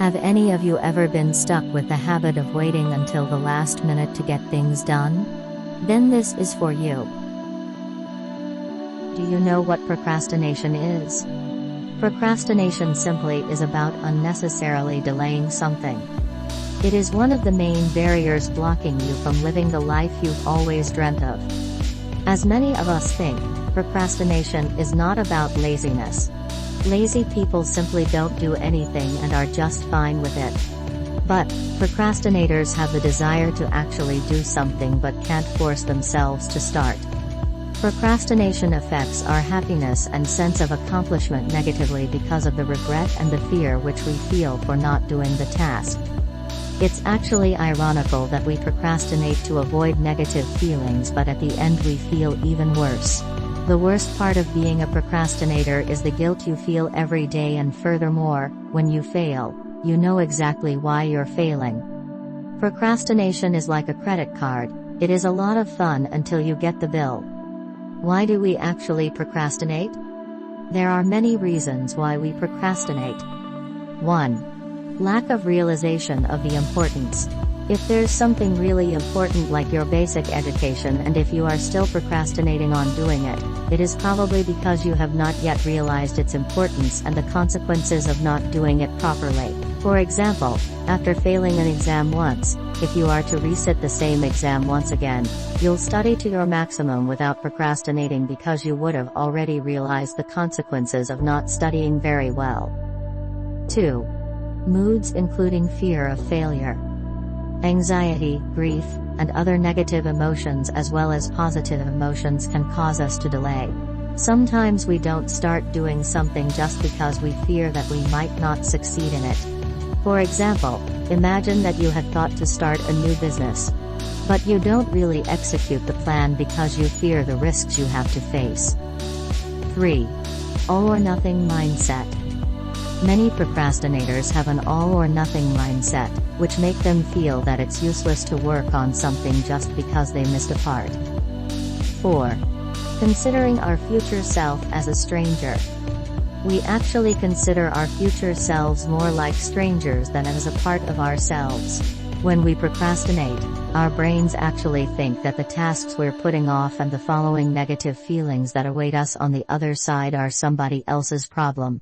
Have any of you ever been stuck with the habit of waiting until the last minute to get things done? Then this is for you. Do you know what procrastination is? Procrastination simply is about unnecessarily delaying something. It is one of the main barriers blocking you from living the life you've always dreamt of. As many of us think, procrastination is not about laziness. Lazy people simply don't do anything and are just fine with it. But, procrastinators have the desire to actually do something but can't force themselves to start. Procrastination affects our happiness and sense of accomplishment negatively because of the regret and the fear which we feel for not doing the task. It's actually ironical that we procrastinate to avoid negative feelings, but at the end we feel even worse. The worst part of being a procrastinator is the guilt you feel every day, and furthermore, when you fail, you know exactly why you're failing. Procrastination is like a credit card. It is a lot of fun until you get the bill. Why do we actually procrastinate? There are many reasons why we procrastinate. 1. Lack of realization of the importance. If there's something really important like your basic education, and if you are still procrastinating on doing it, it is probably because you have not yet realized its importance and the consequences of not doing it properly. For example, after failing an exam once, if you are to resit the same exam once again, you'll study to your maximum without procrastinating because you would have already realized the consequences of not studying very well. 2. Moods including fear of failure. Anxiety, grief, and other negative emotions as well as positive emotions can cause us to delay. Sometimes we don't start doing something just because we fear that we might not succeed in it. For example, imagine that you had thought to start a new business. But you don't really execute the plan because you fear the risks you have to face. 3. All or nothing mindset. Many procrastinators have an all-or-nothing mindset, which make them feel that it's useless to work on something just because they missed a part. 4. Considering our future self as a stranger. We actually consider our future selves more like strangers than as a part of ourselves. When we procrastinate, our brains actually think that the tasks we're putting off and the following negative feelings that await us on the other side are somebody else's problem.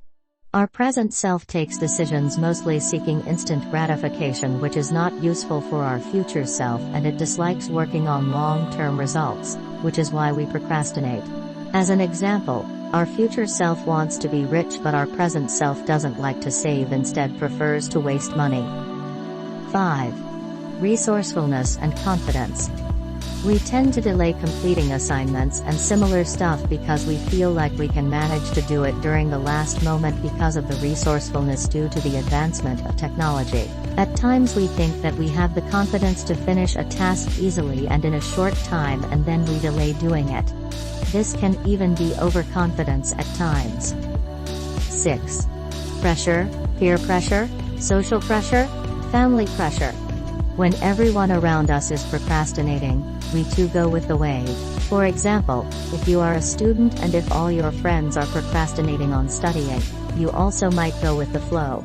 Our present self takes decisions mostly seeking instant gratification, which is not useful for our future self, and it dislikes working on long-term results, which is why we procrastinate. As an example, our future self wants to be rich, but our present self doesn't like to save, instead prefers to waste money. 5. Resourcefulness and confidence. We tend to delay completing assignments and similar stuff because we feel like we can manage to do it during the last moment because of the resourcefulness due to the advancement of technology. At times we think that we have the confidence to finish a task easily and in a short time, and then we delay doing it. This can even be overconfidence at times. 6. Pressure, peer pressure, social pressure, family pressure. When everyone around us is procrastinating, we too go with the wave. For example, if you are a student and if all your friends are procrastinating on studying, you also might go with the flow.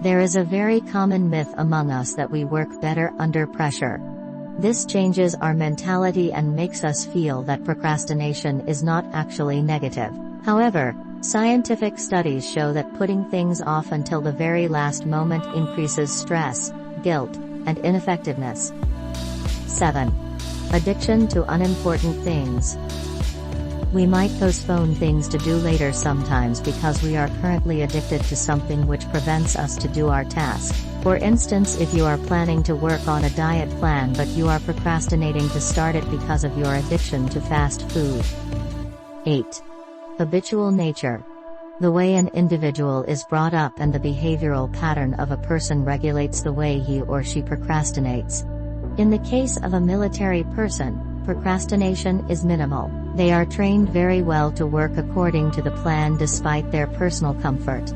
There is a very common myth among us that we work better under pressure. This changes our mentality and makes us feel that procrastination is not actually negative. However, scientific studies show that putting things off until the very last moment increases stress, guilt, and ineffectiveness. 7. Addiction to unimportant things. We might postpone things to do later sometimes because we are currently addicted to something which prevents us to do our task. For instance, if you are planning to work on a diet plan but you are procrastinating to start it because of your addiction to fast food. 8. Habitual nature. The way an individual is brought up and the behavioral pattern of a person regulates the way he or she procrastinates. In the case of a military person, procrastination is minimal. They are trained very well to work according to the plan despite their personal comfort.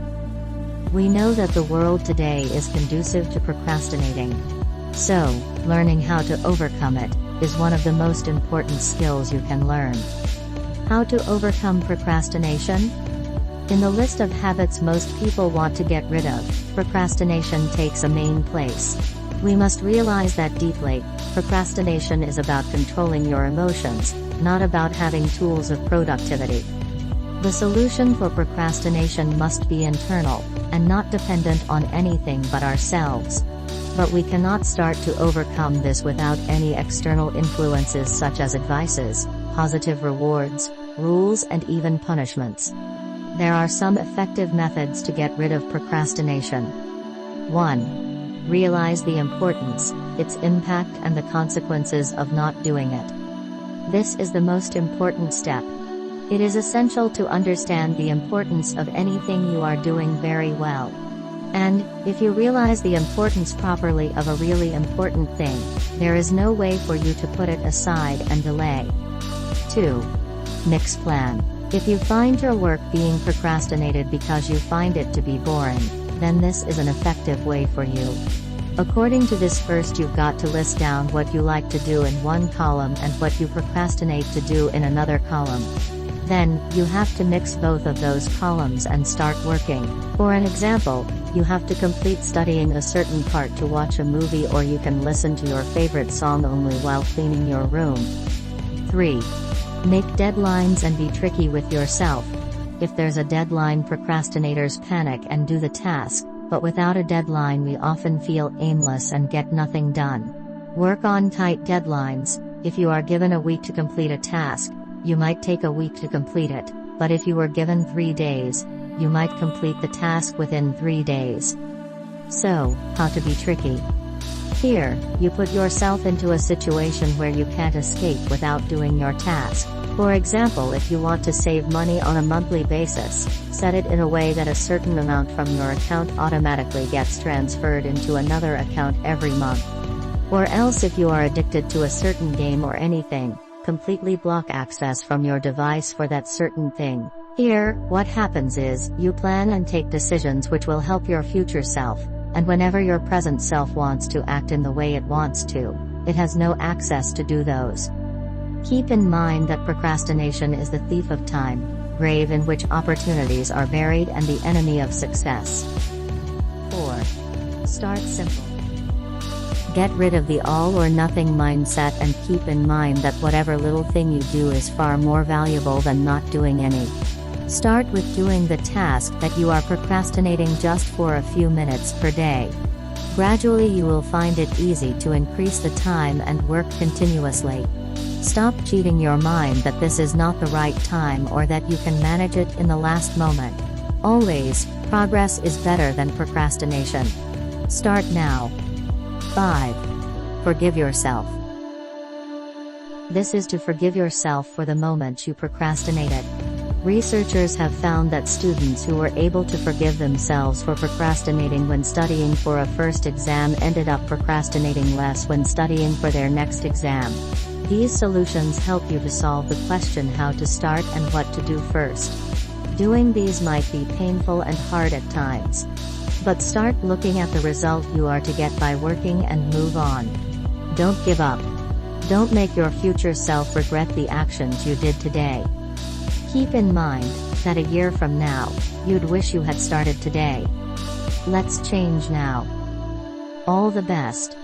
We know that the world today is conducive to procrastinating. So, learning how to overcome it is one of the most important skills you can learn. How to overcome procrastination? In the list of habits most people want to get rid of, procrastination takes a main place. We must realize that deeply, procrastination is about controlling your emotions, not about having tools of productivity. The solution for procrastination must be internal, and not dependent on anything but ourselves. But we cannot start to overcome this without any external influences such as advices, positive rewards, rules, and even punishments. There are some effective methods to get rid of procrastination. 1. Realize the importance, its impact, and the consequences of not doing it. This is the most important step. It is essential to understand the importance of anything you are doing very well. And, if you realize the importance properly of a really important thing, there is no way for you to put it aside and delay. 2. Mix plan. If you find your work being procrastinated because you find it to be boring, then this is an effective way for you. According to this, first you've got to list down what you like to do in one column and what you procrastinate to do in another column. Then, you have to mix both of those columns and start working. For an example, you have to complete studying a certain part to watch a movie, or you can listen to your favorite song only while cleaning your room. 3. Make deadlines and be tricky with yourself. If there's a deadline, procrastinators panic and do the task, but without a deadline we often feel aimless and get nothing done. Work on tight deadlines. If you are given a week to complete a task, you might take a week to complete it, but if you were given 3 days, you might complete the task within 3 days. So, how to be tricky? Here, you put yourself into a situation where you can't escape without doing your task. For example, if you want to save money on a monthly basis, set it in a way that a certain amount from your account automatically gets transferred into another account every month. Or else, if you are addicted to a certain game or anything, completely block access from your device for that certain thing. Here, what happens is, you plan and take decisions which will help your future self, and whenever your present self wants to act in the way it wants to, it has no access to do those. Keep in mind that procrastination is the thief of time, grave in which opportunities are buried, and the enemy of success. 4. Start simple. Get rid of the all-or-nothing mindset and keep in mind that whatever little thing you do is far more valuable than not doing any. Start with doing the task that you are procrastinating just for a few minutes per day. Gradually you will find it easy to increase the time and work continuously. Stop cheating your mind that this is not the right time or that you can manage it in the last moment. Always, progress is better than procrastination. Start now. 5. Forgive yourself. This is to forgive yourself for the moment you procrastinated. Researchers have found that students who were able to forgive themselves for procrastinating when studying for a first exam ended up procrastinating less when studying for their next exam. These solutions help you to solve the question how to start and what to do first. Doing these might be painful and hard at times. But start looking at the result you are to get by working and move on. Don't give up. Don't make your future self regret the actions you did today. Keep in mind that a year from now, you'd wish you had started today. Let's change now. All the best.